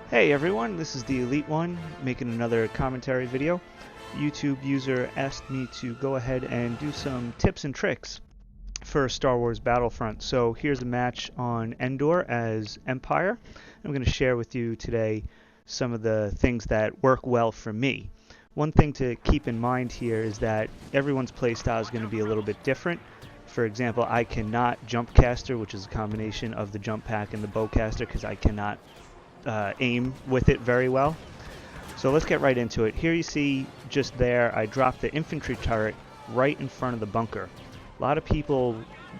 Hey everyone, this is the Elite One making another commentary video. YouTube user asked me to go ahead and do some tips and tricks for Star Wars Battlefront. So here's a match on Endor as Empire. I'm going to share with you today some of the things that work well for me. One thing to keep in mind here is that everyone's playstyle is going to be a little bit different. For example, I cannot jump caster, which is a combination of the jump pack and the bowcaster, because I cannot aim with it very well. So let's get right into it. Here you see just there I dropped the infantry turret right in front of the bunker. A lot of people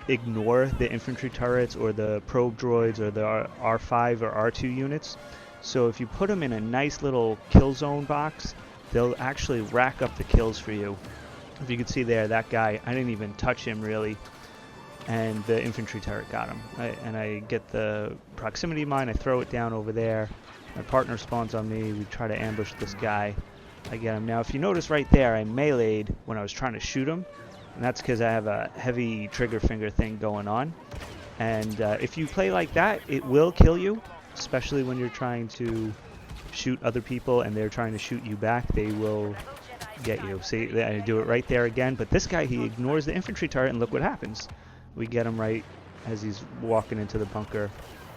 ignore the infantry turrets or the probe droids or the R5 or R2 units. So if you put them in a nice little kill zone box, they'll actually rack up the kills for you. If you can see there, that guy, I didn't even touch him really, and the infantry turret got him. I get the proximity mine, I throw it down over there, my partner spawns on me, we try to ambush this guy, I get him. Now if you notice right there, I meleeed when I was trying to shoot him, and that's because I have a heavy trigger finger thing going on. And if you play like that, it will kill you, especially when you're trying to shoot other people and they're trying to shoot you back. They will get you. See, I do it right there again, but this guy, he ignores the infantry turret, and look what happens. We get him right as he's walking into the bunker.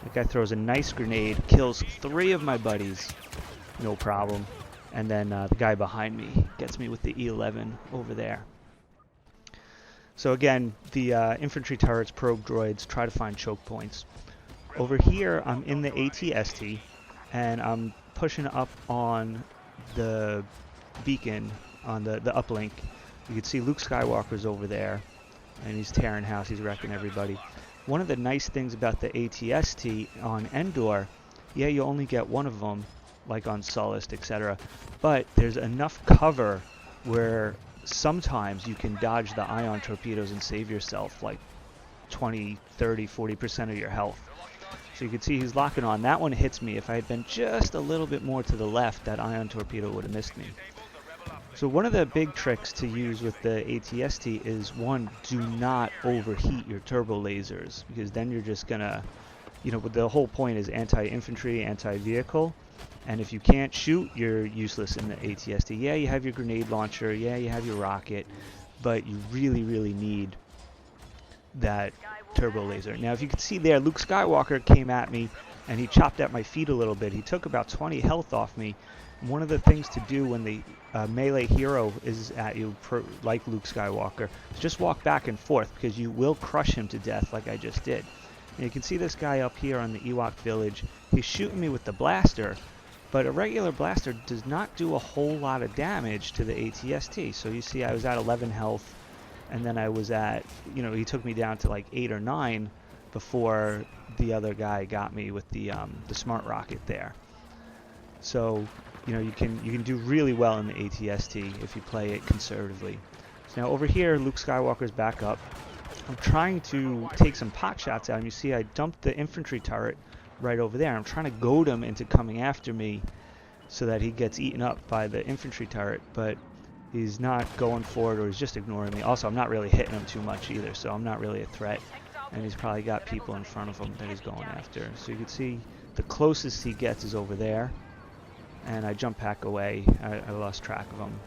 That guy throws a nice grenade, kills 3 of my buddies, no problem. And then the guy behind me gets me with the E11 over there. So again, the infantry turrets, probe droids, try to find choke points. Over here, I'm in the AT-ST, and I'm pushing up on the beacon on the uplink. You can see Luke Skywalker's over there, and he's tearing house, he's wrecking everybody. One of the nice things about the AT-ST on Endor, yeah, you only get one of them, like on Sullust, etc. But there's enough cover where sometimes you can dodge the ion torpedoes and save yourself like 20, 30, 40% of your health. So you can see he's locking on. That one hits me. If I had been just a little bit more to the left, that ion torpedo would have missed me. So one of the big tricks to use with the AT-ST is, one, do not overheat your turbo lasers, because then you're just gonna, the whole point is anti-infantry, anti-vehicle, and if you can't shoot, you're useless in the AT-ST. Yeah, you have your grenade launcher, yeah, you have your rocket, but you really, really need that turbo laser. Now, if you can see there, Luke Skywalker came at me, and he chopped at my feet a little bit. He took about 20 health off me. One of the things to do when the melee hero is at you, like Luke Skywalker, is just walk back and forth, because you will crush him to death like I just did. And you can see this guy up here on the Ewok village. He's shooting me with the blaster, but a regular blaster does not do a whole lot of damage to the AT-ST. So you see I was at 11 health, and then I was at, he took me down to like 8 or 9 before the other guy got me with the smart rocket there. So you can do really well in the AT-ST if you play it conservatively. So now over here, Luke Skywalker's back up. I'm trying to take some pot shots at him. You see I dumped the infantry turret right over there. I'm trying to goad him into coming after me so that he gets eaten up by the infantry turret, but he's not going for it, or he's just ignoring me. Also, I'm not really hitting him too much either, so I'm not really a threat. And he's probably got people in front of him that he's going after. So you can see the closest he gets is over there. And I jump back away. I lost track of him.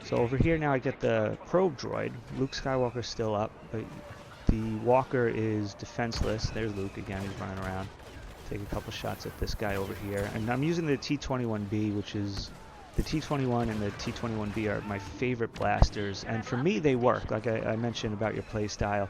So over here now I get the probe droid. Luke Skywalker's still up, but the walker is defenseless. There's Luke again, he's running around. Take a couple shots at this guy over here. And I'm using the T-21B, which is the T-21 and the T-21B are my favorite blasters. And for me, they work. Like I mentioned about your playstyle,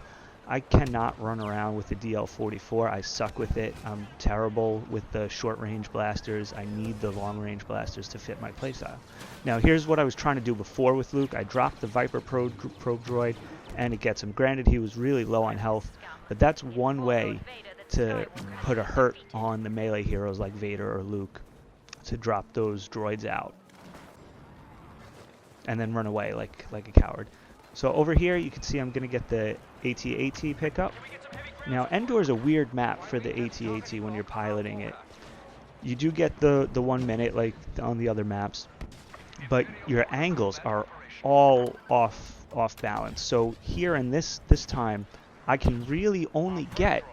I cannot run around with the DL-44. I suck with it. I'm terrible with the short-range blasters. I need the long-range blasters to fit my playstyle. Now, here's what I was trying to do before with Luke. I dropped the Viper probe droid, and it gets him. Granted, he was really low on health, but that's one way to put a hurt on the melee heroes like Vader or Luke, to drop those droids out and then run away like a coward. So over here, you can see I'm going to get the AT-AT pickup. Now, Endor is a weird map for the AT-AT when you're piloting it. You do get the 1 minute like on the other maps, but your angles are all off balance. So here in this time, I can really only get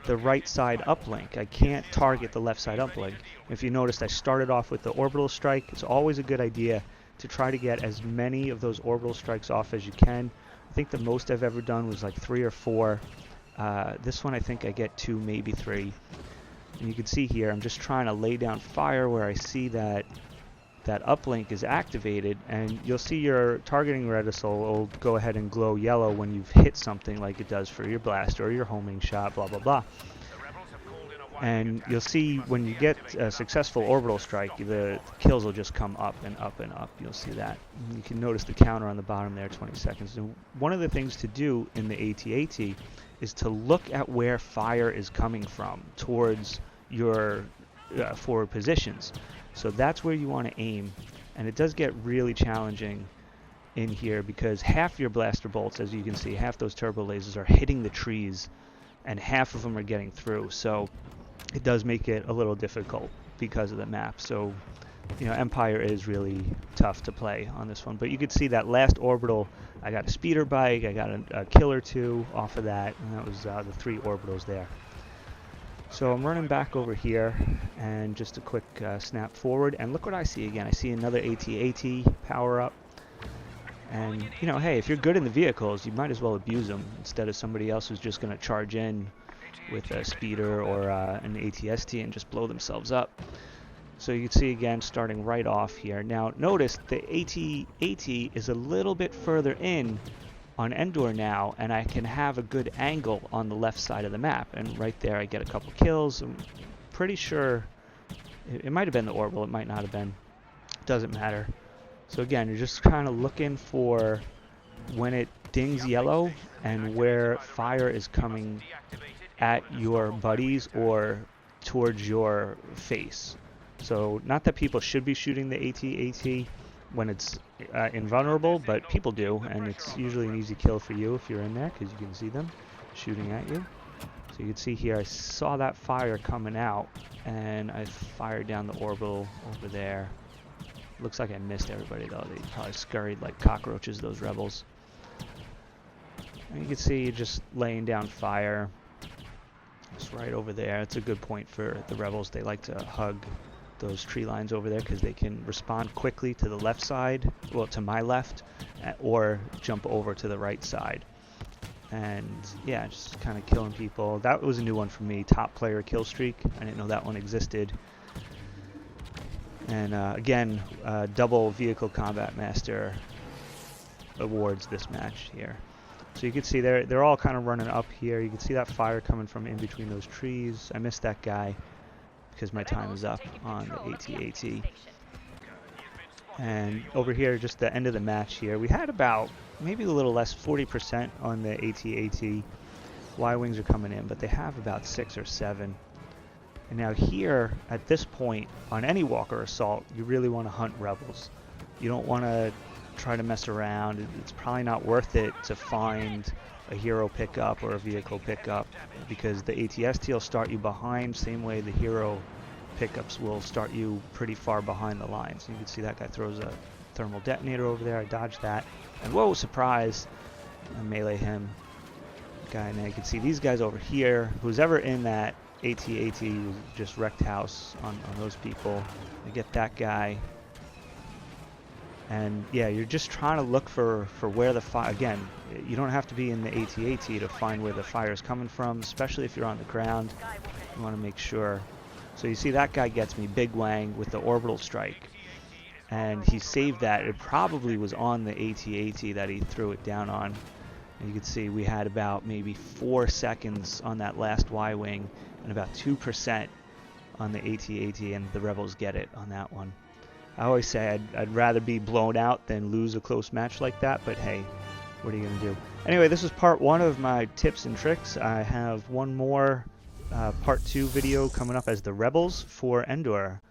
the right side uplink. I can't target the left side uplink. If you noticed, I started off with the orbital strike. It's always a good idea to try to get as many of those orbital strikes off as you can. I think the most I've ever done was like 3 or 4. This one I think I get 2, maybe 3. And you can see here, I'm just trying to lay down fire where I see that uplink is activated, and you'll see your targeting reticule will go ahead and glow yellow when you've hit something like it does for your blaster or your homing shot, blah blah blah. And you'll see when you get a successful orbital strike, the kills will just come up and up and up. You'll see that. You can notice the counter on the bottom there, 20 seconds. And one of the things to do in the AT-AT is to look at where fire is coming from towards your forward positions. So that's where you want to aim, and it does get really challenging in here because half your blaster bolts, as you can see, half those turbo lasers are hitting the trees and half of them are getting through. So it does make it a little difficult because of the map. So, you know, Empire is really tough to play on this one. But you could see that last orbital, I got a speeder bike, I got a kill or 2 off of that, and that was the 3 orbitals there. So I'm running back over here, and just a quick snap forward, and look what I see again. I see another AT-AT power up, and you know, hey, if you're good in the vehicles, you might as well abuse them instead of somebody else who's just going to charge in with a speeder or an AT-ST and just blow themselves up. So you can see again, starting right off here. Now notice the AT-AT is a little bit further in on Endor now, and I can have a good angle on the left side of the map, and right there I get a couple kills. I'm pretty sure it might have been the orbital, it might not have been, doesn't matter. So again, you're just kind of looking for when it dings yellow and where fire is coming at your buddies or towards your face. So not that people should be shooting the AT-AT when it's invulnerable, but people do, and it's usually an easy kill for you if you're in there because you can see them shooting at you. So you can see here, I saw that fire coming out, and I fired down the orbital over there. Looks like I missed everybody though. They probably scurried like cockroaches, those rebels. And you can see just laying down fire. It's right over there. It's a good point for the rebels. They like to hug those tree lines over there because they can respond quickly to the left side, well, to my left, or jump over to the right side. And yeah, just kind of killing people. That was a new one for me, top player kill streak. I didn't know that one existed. And again, double vehicle combat master awards this match here. So you can see they're all kind of running up here. You can see that fire coming from in between those trees. I missed that guy because my time is up on the AT-AT. And over here, just the end of the match here, we had about maybe a little less, 40% on the AT-AT. Y-Wings are coming in, but they have about 6 or 7. And now here, at this point, on any Walker Assault, you really want to hunt rebels. You don't want to try to mess around. It's probably not worth it to find a hero pickup or a vehicle pickup because the AT-ST will start you behind, same way the hero pickups will start you pretty far behind the lines. You can see that guy throws a thermal detonator over there. I dodged that, and whoa, surprise! I melee him. Guy, and then you can see these guys over here. Who's ever in that AT-AT was just wrecked house on those people. I get that guy. And yeah, you're just trying to look for where the fire, again, you don't have to be in the AT-AT to find where the fire is coming from, especially if you're on the ground. You want to make sure. So you see that guy gets me, Big Wang, with the orbital strike. And he saved that. It probably was on the AT-AT that he threw it down on. And you can see we had about maybe 4 seconds on that last Y-Wing and about 2% on the AT-AT, and the rebels get it on that one. I always say I'd rather be blown out than lose a close match like that, but hey, what are you going to do? Anyway, this is part 1 of my tips and tricks. I have one more part 2 video coming up as the rebels for Endor.